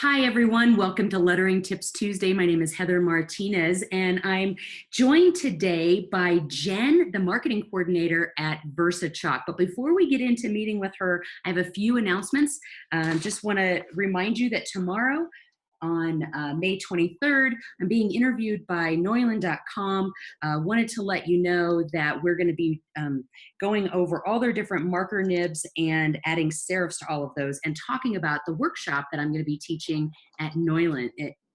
Hi, everyone. Welcome to Lettering Tips Tuesday. My name is Heather Martinez, and I'm joined today by Jenn, the Marketing Coordinator at VersaChalk. But before we get into meeting with her, I have a few announcements. Just want to remind you that tomorrow, on May 23rd, I'm being interviewed by Neuland.com. Wanted to let you know that we're going to be going over all their different marker nibs and adding serifs to all of those and talking about the workshop that I'm going to be teaching at Neuland.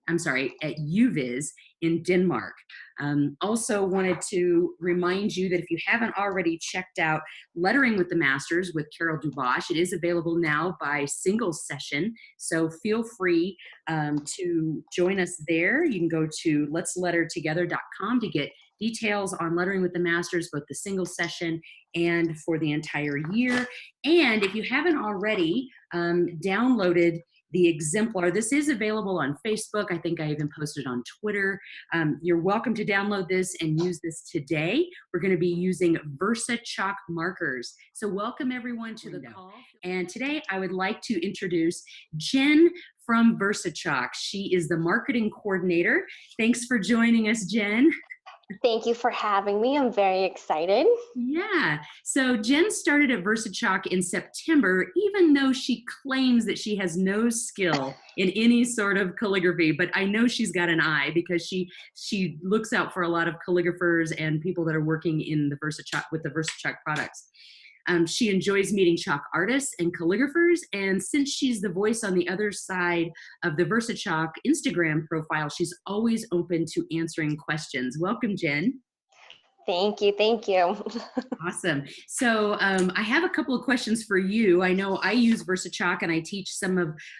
At UViz in Denmark. Also wanted to remind you that if you haven't already checked out Lettering with the Masters with Carol DuBosch, it is available now by single session. So feel free to join us there. You can go to letslettertogether.com to get details on Lettering with the Masters, both the single session and for the entire year. And if you haven't already downloaded the exemplar, this is available on Facebook. I think I even posted on Twitter. You're welcome to download this and use this today. We're going to be using VersaChalk Markers. So welcome everyone to the call. And today I would like to introduce Jenn from VersaChalk. She is the Marketing Coordinator. Thanks for joining us, Jenn. Thank you for having me. I'm very excited. Yeah. So Jenn started at VersaChalk in September, even though she claims that she has no skill in any sort of calligraphy. But I know she's got an eye because she looks out for a lot of calligraphers and people that are working in the VersaChalk with the VersaChalk products. She enjoys meeting chalk artists and calligraphers, and since she's the voice on the other side of the VersaChalk Instagram profile, she's always open to answering questions. Welcome, Jenn. Thank you. Thank you. Awesome. So I have a couple of questions for you. I know I use VersaChalk and I teach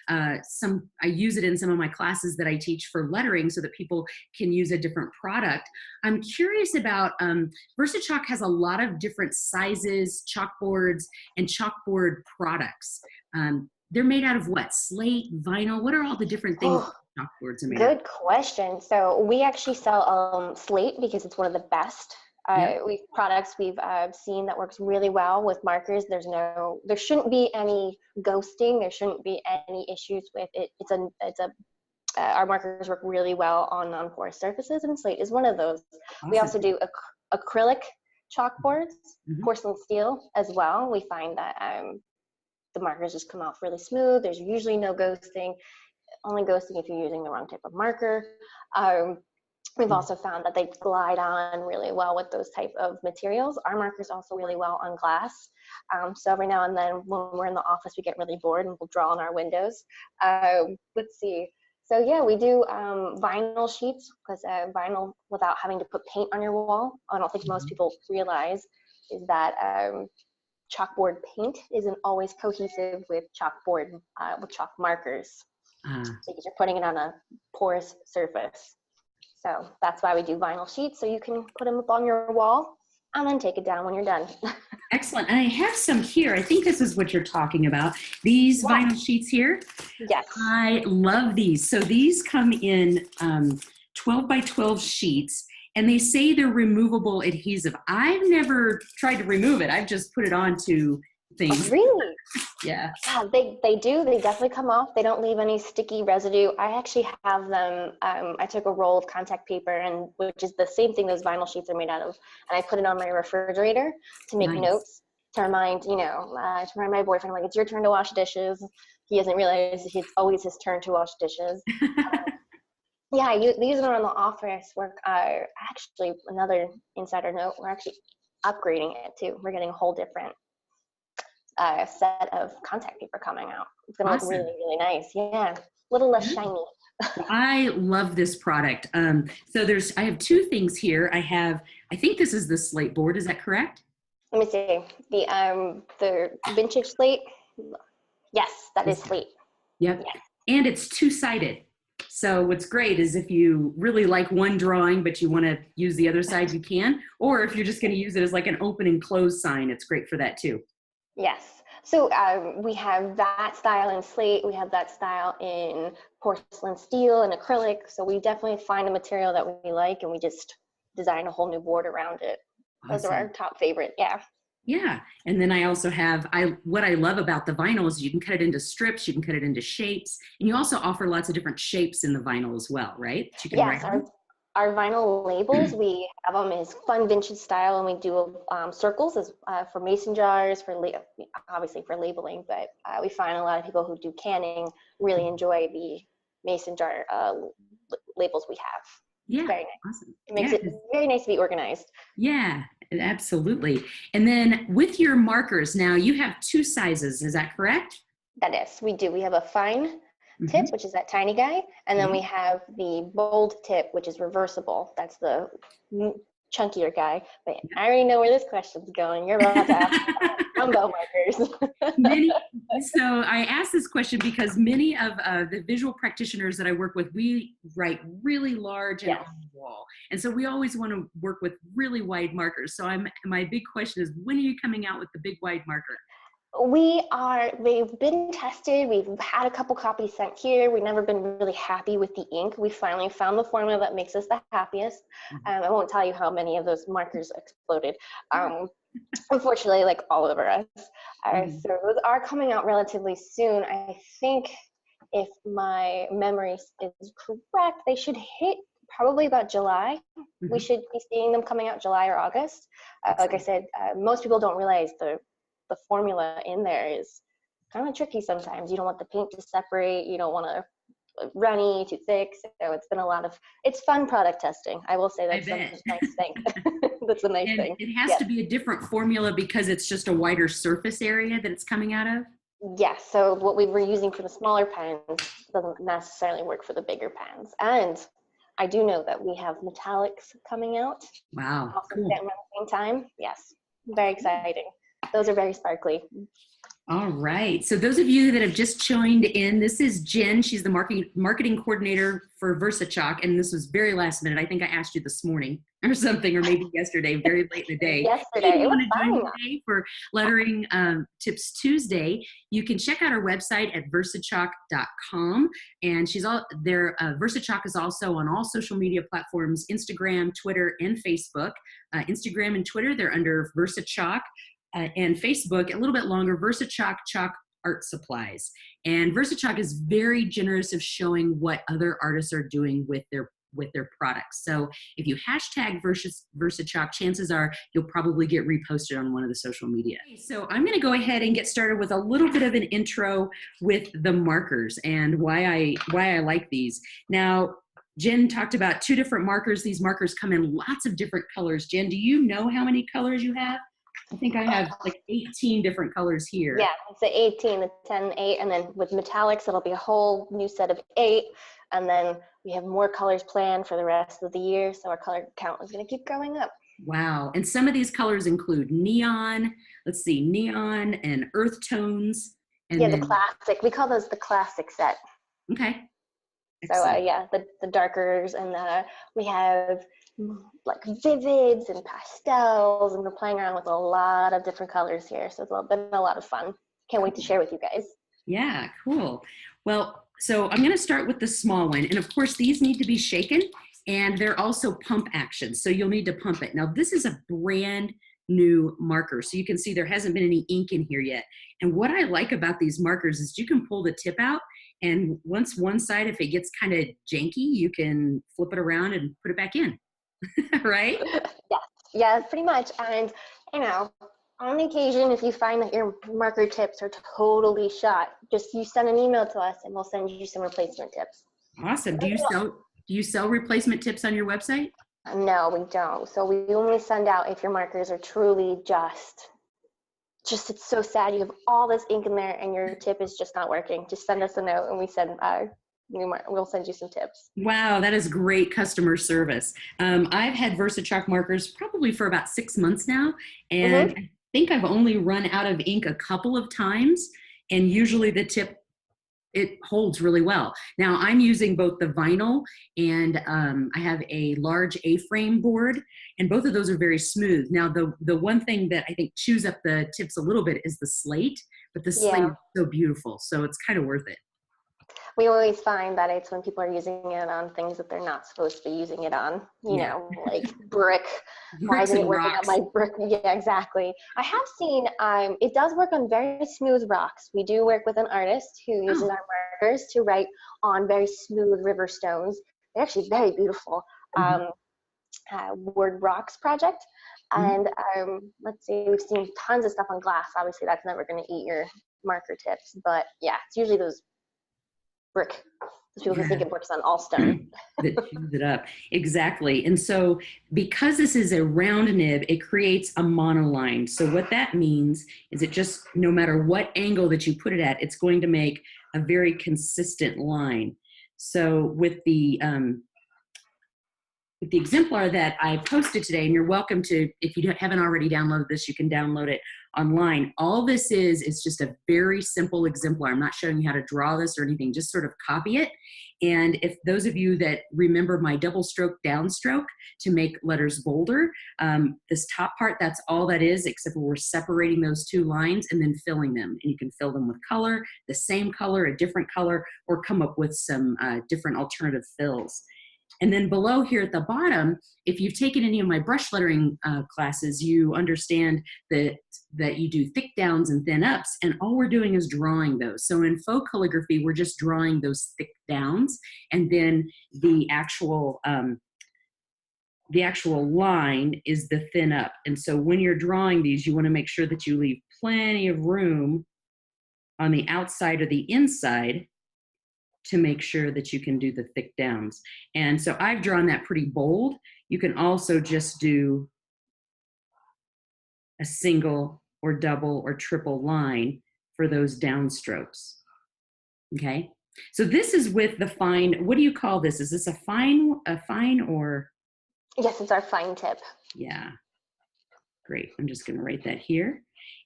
I use it in some of my classes that I teach for lettering so that people can use a different product. I'm curious about, VersaChalk has a lot of different sizes, chalkboards, and chalkboard products. They're made out of what? Slate, vinyl? What are all the different things chalkboards are made Good question. So we actually sell slate because it's one of the best products we've seen that works really well with markers. There shouldn't be any ghosting. There shouldn't be any issues with it. Our markers work really well on non-porous surfaces, and slate is one of those. Awesome. We also do acrylic chalkboards, porcelain steel as well. We find that the markers just come off really smooth. There's usually no ghosting, only ghosting if you're using the wrong type of marker. We've also found that they glide on really well with those type of materials. Our markers also really well on glass. So every now and then when we're in the office, we get really bored and we'll draw on our windows. Let's see. So yeah, we do vinyl sheets because vinyl without having to put paint on your wall. I don't think most people realize is that chalkboard paint isn't always cohesive with chalkboard, with chalk markers. Because you're putting it on a porous surface. So that's why we do vinyl sheets, so you can put them up on your wall and then take it down when you're done. Excellent. And I have some here. I think this is what you're talking about. These vinyl sheets here. Yes. I love these. So these come in 12 by 12 sheets, and they say they're removable adhesive. I've never tried to remove it. I've just put it onto things. Oh, really? Yeah. Yeah, they do. They definitely come off. They don't leave any sticky residue. I actually have them. I took a roll of contact paper, which is the same thing those vinyl sheets are made out of, and I put it on my refrigerator to make notes, to remind my boyfriend, like, it's your turn to wash dishes. He doesn't realize it's always his turn to wash dishes. Yeah, these are on the office work. Actually, another insider note, we're actually upgrading it too. We're getting a whole different set of contact paper coming out. It's gonna look really, really nice. Yeah, a little less shiny. I love this product. So I have two things here. I think this is the slate board. Is that correct? Let me see. The vintage slate. Yes, that is slate. Yep. Yes. And it's two-sided. So what's great is if you really like one drawing, but you want to use the other side, you can. Or if you're just going to use it as like an open and close sign, it's great for that too. Yes. So we have that style in slate. We have that style in porcelain steel and acrylic. So we definitely find a material that we like, and we just design a whole new board around it. Awesome. Those are our top favorite. Yeah. Yeah. And then I also have, what I love about the vinyl is you can cut it into strips, you can cut it into shapes, and you also offer lots of different shapes in the vinyl as well, right? That you can Yes, write on. our vinyl labels, we have them as fun vintage style, and we do circles as for mason jars, obviously for labeling, but we find a lot of people who do canning really enjoy the mason jar labels we have. It's Yeah. very nice. Awesome. It makes Yeah. it very nice to be organized. Yeah, absolutely. And then with your markers, now you have two sizes, is that correct? That is, we do. We have a fine Mm-hmm. tip, which is that tiny guy, and then Yeah. we have the bold tip, which is reversible. That's the chunkier guy. But I already know where this question's going. You're about to ask about jumbo markers. So I asked this question because many of the visual practitioners that I work with, we write really large and Yes. on the wall. And so we always want to work with really wide markers. So my big question is, when are you coming out with the big wide marker? They've been tested. We've had a couple copies sent here. We've never been really happy with the ink. We finally found the formula that makes us the happiest. I won't tell you how many of those markers exploded. Unfortunately, like all over us. So those are coming out relatively soon. I think if my memory is correct, they should hit probably about July. We should be seeing them coming out July or August. Like I said, most people don't realize the formula in there is kind of tricky sometimes. You don't want the paint to separate. You don't want to runny, too thick. So it's fun product testing. I will say that's a nice thing. That's a nice thing. It has to be a different formula because it's just a wider surface area that it's coming out of? Yes. So what we were using for the smaller pens doesn't necessarily work for the bigger pens. And I do know that we have metallics coming out. Wow. Cool. Around the same time. Yes. Very exciting. Those are very sparkly. All right. So those of you that have just joined in, this is Jen. She's the marketing coordinator for VersaChalk. And this was very last minute. I think I asked you this morning or something, or maybe yesterday, very late in the day. Yesterday. If you want to join today for Lettering Tips Tuesday, you can check out our website at versachalk.com. And she's all there. VersaChalk is also on all social media platforms, Instagram, Twitter, and Facebook. Instagram and Twitter, they're under VersaChalk. And Facebook, a little bit longer, VersaChalk Chalk Art Supplies. And VersaChalk is very generous of showing what other artists are doing with their products. So if you hashtag VersaChalk, chances are you'll probably get reposted on one of the social media. So I'm going to go ahead and get started with a little bit of an intro with the markers and why I like these. Now, Jen talked about two different markers. These markers come in lots of different colors. Jen, do you know how many colors you have? I think I have like 18 different colors here. Yeah, it's the 18, the 10, 8, and then with metallics, it'll be a whole new set of 8. And then we have more colors planned for the rest of the year. So our color count is going to keep going up. Wow. And some of these colors include neon, neon and earth tones. And yeah, the classic. We call those the classic set. Okay. Excellent. So yeah, the darkers, and we have like vivids and pastels, and we're playing around with a lot of different colors here. So it's been a lot of fun. Can't wait to share with you guys. Yeah, cool. Well, so I'm going to start with the small one. And of course, these need to be shaken, and they're also pump actions. So you'll need to pump it. Now, this is a brand new marker. So you can see there hasn't been any ink in here yet. And what I like about these markers is you can pull the tip out, and once one side, if it gets kind of janky, you can flip it around and put it back in. Right? Yeah, pretty much. And, on occasion, if you find that your marker tips are totally shot, just you send an email to us and we'll send you some replacement tips. Awesome. Do you sell replacement tips on your website? No, we don't. So we only send out if your markers are truly just it's so sad. You have all this ink in there and your tip is just not working. Just send us a note and we'll send you some tips. Wow, that is great customer service. I've had VersaChalk markers probably for about 6 months now, and I think I've only run out of ink a couple of times, and usually the tip, it holds really well. Now I'm using both the vinyl and I have a large A-frame board, and both of those are very smooth. Now the one thing that I think chews up the tips a little bit is the slate, but the slate is so beautiful, so it's kind of worth it. We always find that it's when people are using it on things that they're not supposed to be using it on, you Yeah. know, like brick. Why Bricks isn't it and working on rocks. my brick? Yeah, exactly. I have seen, it does work on very smooth rocks. We do work with an artist who uses Oh. our markers to write on very smooth river stones. They're actually very beautiful. Mhm. Word Rocks project. Mhm. And let's see, we've seen tons of stuff on glass. Obviously, that's never going to eat your marker tips, but yeah, it's usually those brick. Those people who Yeah. think it works on all stone. That chews it up. Exactly. And so because this is a round nib, it creates a monoline. So what that means is it just, no matter what angle that you put it at, it's going to make a very consistent line. So with the exemplar that I posted today, and you're welcome to, if you haven't already downloaded this, you can download it online. All this is just a very simple exemplar. I'm not showing you how to draw this or anything, just sort of copy it. And if those of you that remember my double stroke downstroke to make letters bolder, this top part, that's all that is, except for we're separating those two lines and then filling them. And you can fill them with color, the same color, a different color, or come up with some different alternative fills. And then below here at the bottom, if you've taken any of my brush lettering classes, you understand that you do thick downs and thin ups, and all we're doing is drawing those. So in faux calligraphy, we're just drawing those thick downs, and then the actual line is the thin up. And so when you're drawing these, you want to make sure that you leave plenty of room on the outside or the inside to make sure that you can do the thick downs. And so I've drawn that pretty bold. You can also just do a single or double or triple line for those downstrokes. Okay. So this is with the fine. What do you call this? Is this a fine or? Yes, it's our fine tip. Yeah. Great. I'm just going to write that here.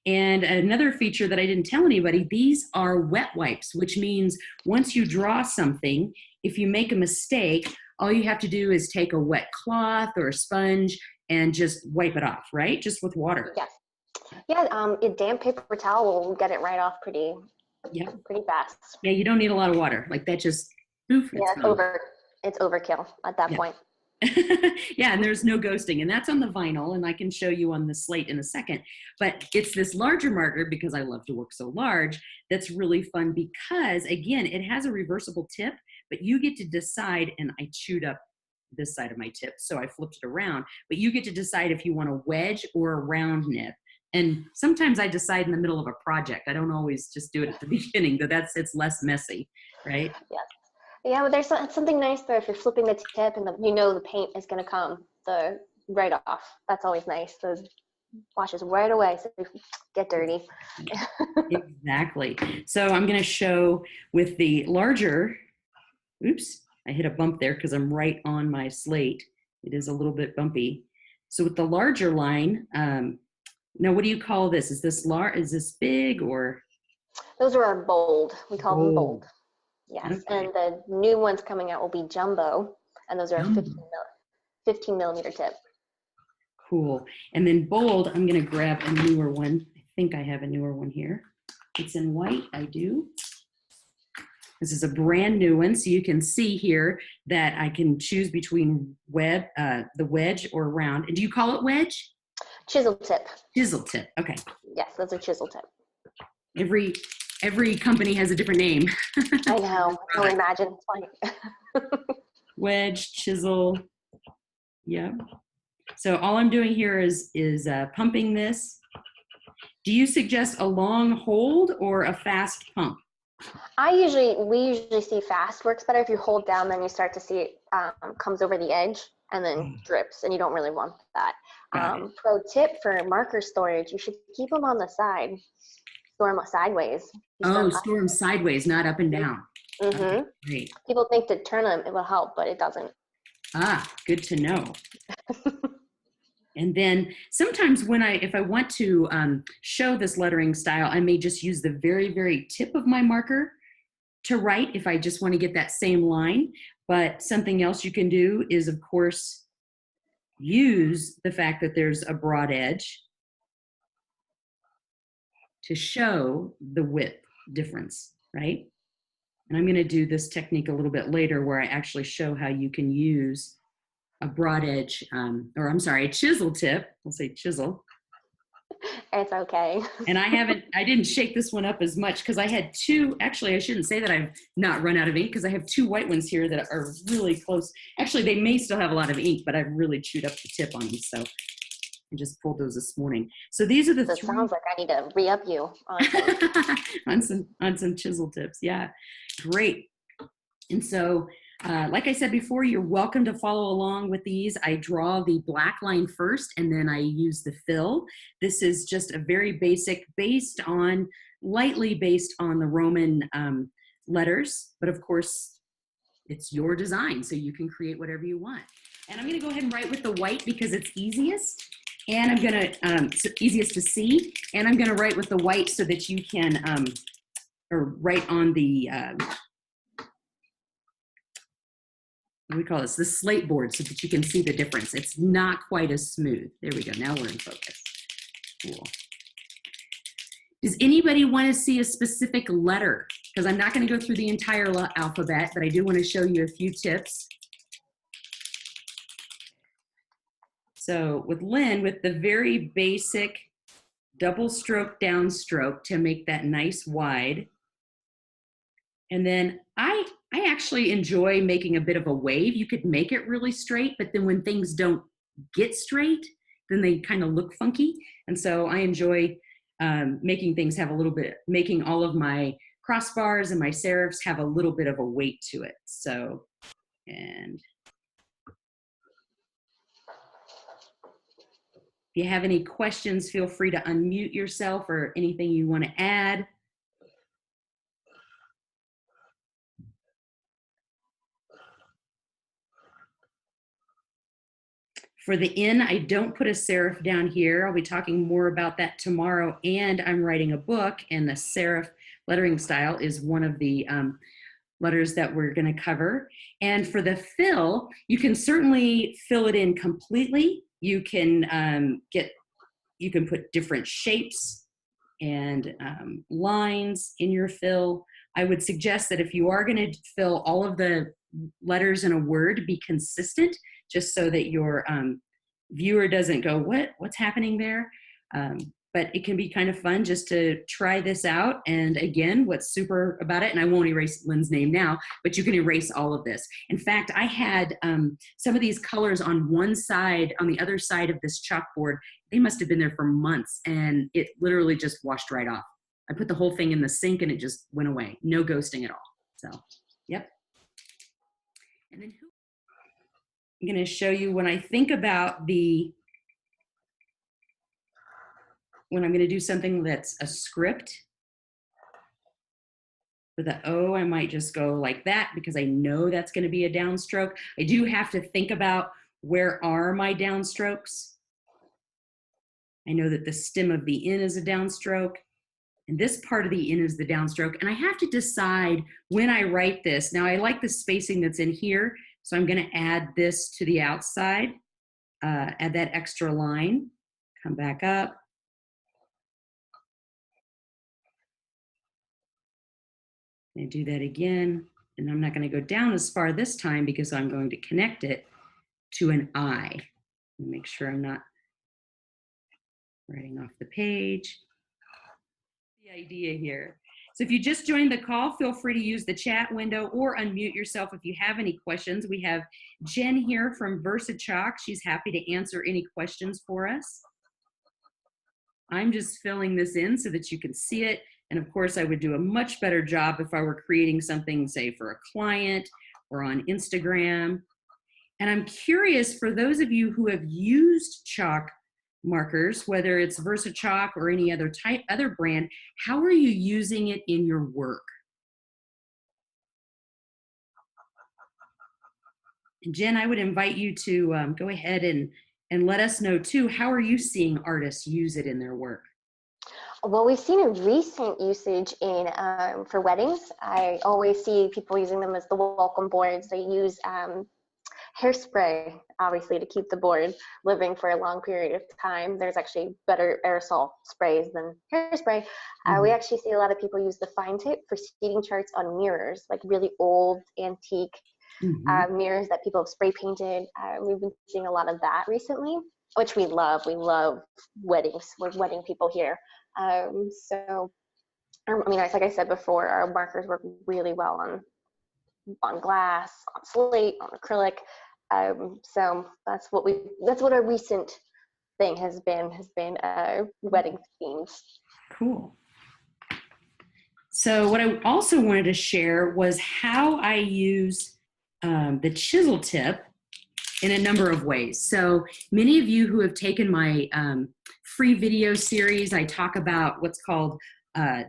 And another feature that I didn't tell anybody, these are wet wipes, which means once you draw something, if you make a mistake, all you have to do is take a wet cloth or a sponge and just wipe it off, right? Just with water. Yes. Yeah, a damp paper towel will get it right off pretty fast. Yeah, you don't need a lot of water. Like that just, poof, Yeah, it's overkill at that point. Yeah, and there's no ghosting, and that's on the vinyl, and I can show you on the slate in a second. But it's this larger marker, because I love to work so large, that's really fun because, again, it has a reversible tip, but you get to decide, and I chewed up this side of my tip, so I flipped it around, but you get to decide if you want a wedge or a round nib. And sometimes I decide in the middle of a project. I don't always just do it at the beginning, but it's less messy, right? Yes. Yeah, but there's something nice though if you're flipping the tip and the paint is going to come right off. That's always nice. Those washes right away, so you get dirty. Exactly. So I'm going to show with the larger, oops, I hit a bump there because I'm right on my slate. It is a little bit bumpy. So with the larger line, now what do you call this? Is this big or? Those are our bold. We call them bold. Yes, Okay. and the new ones coming out will be jumbo, and those are 15 millimeter tip. Cool. And then bold, I'm going to grab a newer one. I think I have a newer one here. It's in white. I do. This is a brand new one, so you can see here that I can choose between the wedge or round. And do you call it wedge? Chisel tip. Chisel tip. Okay. Yes, those are chisel tip. Every company has a different name. I know. I can imagine. It's funny. Wedge, chisel. Yeah. So all I'm doing here is pumping this. Do you suggest a long hold or a fast pump? We usually see fast works better. If you hold down, then you start to see it comes over the edge and then drips, and you don't really want that. Pro tip for marker storage, you should keep them on the side. Store them sideways. Store them sideways, not up and down. Mm-hmm. Okay, great. People think to turn them, it will help, but it doesn't. Good to know. And then sometimes if I want to show this lettering style, I may just use the very, very tip of my marker to write if I just want to get that same line. But something else you can do is, of course, use the fact that there's a broad edge to show the width difference, right? And I'm going to do this technique a little bit later where I actually show how you can use a broad edge, or I'm sorry, a chisel tip. We'll say chisel. It's okay. And I didn't shake this one up as much because I had two, actually I shouldn't say that I've not run out of ink because I have two white ones here that are really close. Actually, they may still have a lot of ink, but I've really chewed up the tip on them. So I just pulled those this morning. So these are the It sounds like I need to re-up you on some chisel tips. Yeah, great. And so, like I said before, you're welcome to follow along with these. I draw the black line first, and then I use the fill. This is just a very basic, lightly based on the Roman letters, but of course, it's your design, so you can create whatever you want. And I'm gonna go ahead and write with the white because it's easiest. And I'm gonna, easiest to see, and I'm gonna write with the white so that you can, or write on the, what do we call this? The slate board so that you can see the difference. It's not quite as smooth. There we go, now we're in focus. Cool. Does anybody wanna see a specific letter? Because I'm not gonna go through the entire alphabet, but I do wanna show you a few tips. So with Lynn, with the very basic double stroke downstroke to make that nice wide. And then I actually enjoy making a bit of a wave. You could make it really straight, but then when things don't get straight, then they kind of look funky. And so I enjoy making things have a little bit, making all of my crossbars and my serifs have a little bit of a weight to it. So, and if you have any questions, feel free to unmute yourself or anything you want to add. For the N, I don't put a serif down here. I'll be talking more about that tomorrow, and I'm writing a book, and the serif lettering style is one of the letters that we're going to cover. And for the fill, you can certainly fill it in completely. You can you can put different shapes and lines in your fill. I would suggest that if you are going to fill all of the letters in a word, be consistent, just so that your viewer doesn't go, what's happening there? But it can be kind of fun just to try this out. And again, what's super about it, and I won't erase Lynn's name now, but you can erase all of this. In fact, I had some of these colors on one side, on the other side of this chalkboard. They must have been there for months, and it literally just washed right off. I put the whole thing in the sink and it just went away. No ghosting at all. So, yep. And then I'm going to show you when I think about when I'm going to do something that's a script. For the O, I might just go like that because I know that's going to be a downstroke. I do have to think about where are my downstrokes. I know that the stem of the N is a downstroke, and this part of the N is the downstroke, and I have to decide when I write this. Now, I like the spacing that's in here, so I'm going to add this to the outside, add that extra line, come back up. And do that again, and I'm not going to go down as far this time because I'm going to connect it to an I. Make sure I'm not writing off the page. The idea here. So if you just joined the call, feel free to use the chat window or unmute yourself if you have any questions. We have Jenn here from VersaChalk. She's happy to answer any questions for us. I'm just filling this in so that you can see it. And of course, I would do a much better job if I were creating something, say, for a client or on Instagram. And I'm curious, for those of you who have used chalk markers, whether it's VersaChalk or any other brand, how are you using it in your work? And Jenn, I would invite you to go ahead and let us know too, how are you seeing artists use it in their work? Well, we've seen a recent usage in for weddings. I always see people using them as the welcome boards. They use hairspray, obviously, to keep the board living for a long period of time. There's actually better aerosol sprays than hairspray. We actually see a lot of people use the fine tip for seating charts on mirrors, like really old, antique mirrors that people have spray painted. We've been seeing a lot of that recently, which we love. We love weddings. We're wedding people here. So, I mean, like I said before, our markers work really well on glass, on slate, on acrylic. So that's what our recent thing has been wedding themes. Cool. So what I also wanted to share was how I use the chisel tip in a number of ways. So many of you who have taken my free video series, I talk about what's called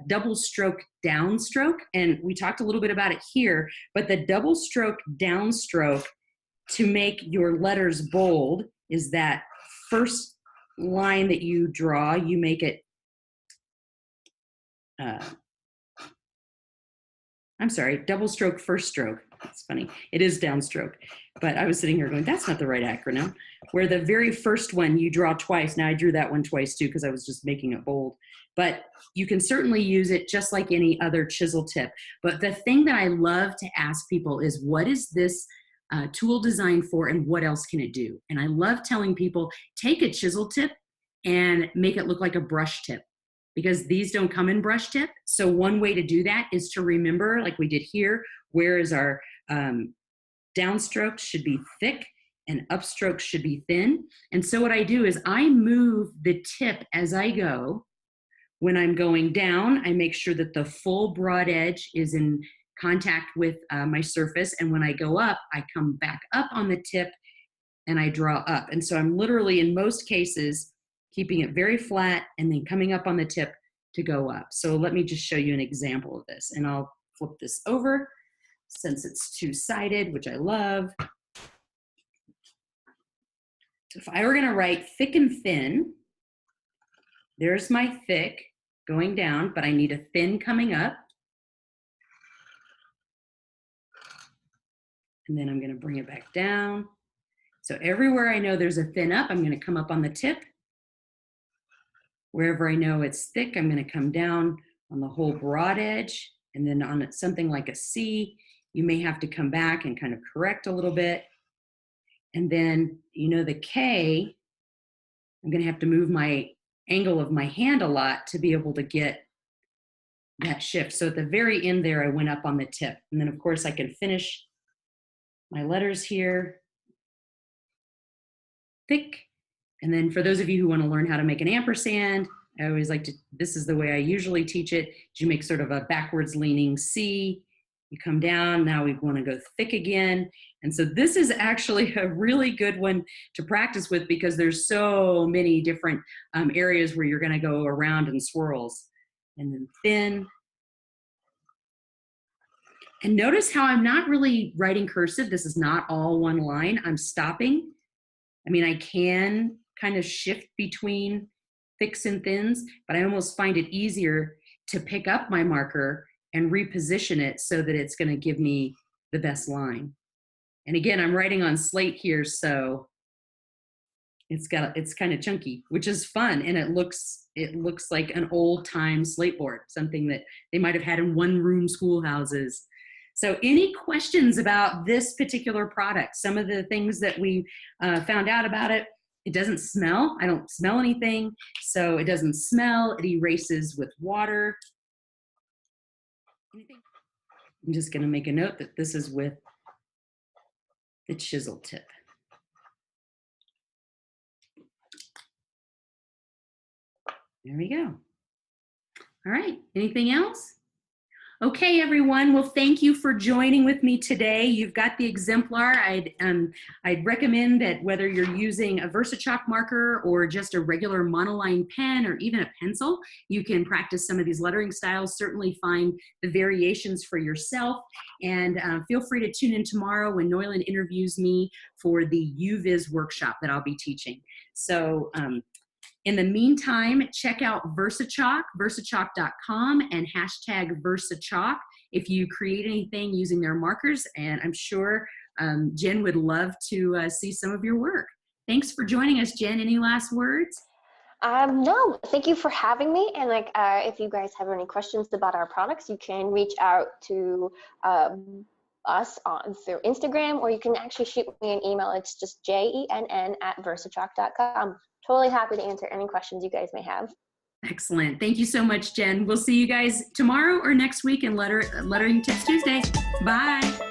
double stroke downstroke, and we talked a little bit about it here, but the double stroke downstroke to make your letters bold is that first line that you draw, you make it, I'm sorry, double stroke first stroke. It's funny, it is downstroke, but I was sitting here going, that's not the right acronym. Where the very first one you draw twice. Now I drew that one twice too because I was just making it bold, but you can certainly use it just like any other chisel tip. But the thing that I love to ask people is, what is this tool designed for and what else can it do? And I love telling people, take a chisel tip and make it look like a brush tip, because these don't come in brush tip. So one way to do that is to remember, like we did here, whereas our downstrokes should be thick and upstrokes should be thin. And so what I do is I move the tip as I go. When I'm going down, I make sure that the full broad edge is in contact with my surface. And when I go up, I come back up on the tip and I draw up. And so I'm literally, in most cases, keeping it very flat and then coming up on the tip to go up. So let me just show you an example of this, and I'll flip this over since it's two-sided, which I love. So if I were gonna write thick and thin, there's my thick going down, but I need a thin coming up. And then I'm gonna bring it back down. So everywhere I know there's a thin up, I'm gonna come up on the tip. Wherever I know it's thick, I'm gonna come down on the whole broad edge. And then on something like a C, you may have to come back and kind of correct a little bit. And then, you know, the K, I'm gonna have to move my angle of my hand a lot to be able to get that shift. So at the very end there, I went up on the tip. And then of course I can finish my letters here, thick. And then for those of you who want to learn how to make an ampersand, I always like to, this is the way I usually teach it. You make sort of a backwards leaning C, you come down, now we want to go thick again. And so this is actually a really good one to practice with, because there's so many different areas where you're going to go around in swirls. And then thin. And notice how I'm not really writing cursive. This is not all one line. I'm stopping. I mean, I can kind of shift between thicks and thins, but I almost find it easier to pick up my marker and reposition it so that it's going to give me the best line. And again, I'm writing on slate here, so it's kind of chunky, which is fun, and it looks like an old time slate board, something that they might have had in one-room schoolhouses. So any questions about this particular product? Some of the things that we found out about it, it doesn't smell. I don't smell anything. So it doesn't smell. It erases with water. Anything? I'm just going to make a note that this is with the chisel tip. There we go. All right. Anything else? Okay, everyone. Well, thank you for joining with me today. You've got the exemplar. I'd recommend that whether you're using a VersaChalk marker or just a regular monoline pen or even a pencil, you can practice some of these lettering styles. Certainly find the variations for yourself. And feel free to tune in tomorrow when Neuland interviews me for the UViz workshop that I'll be teaching. So in the meantime, check out VersaChalk, versachalk.com, and hashtag VersaChalk if you create anything using their markers. And I'm sure Jenn would love to see some of your work. Thanks for joining us, Jenn. Any last words? No, thank you for having me. And if you guys have any questions about our products, you can reach out to us through Instagram, or you can actually shoot me an email. It's just jenn@versachalk.com. Totally happy to answer any questions you guys may have. Excellent. Thank you so much, Jenn. We'll see you guys tomorrow or next week in Lettering Tips Tuesday. Bye.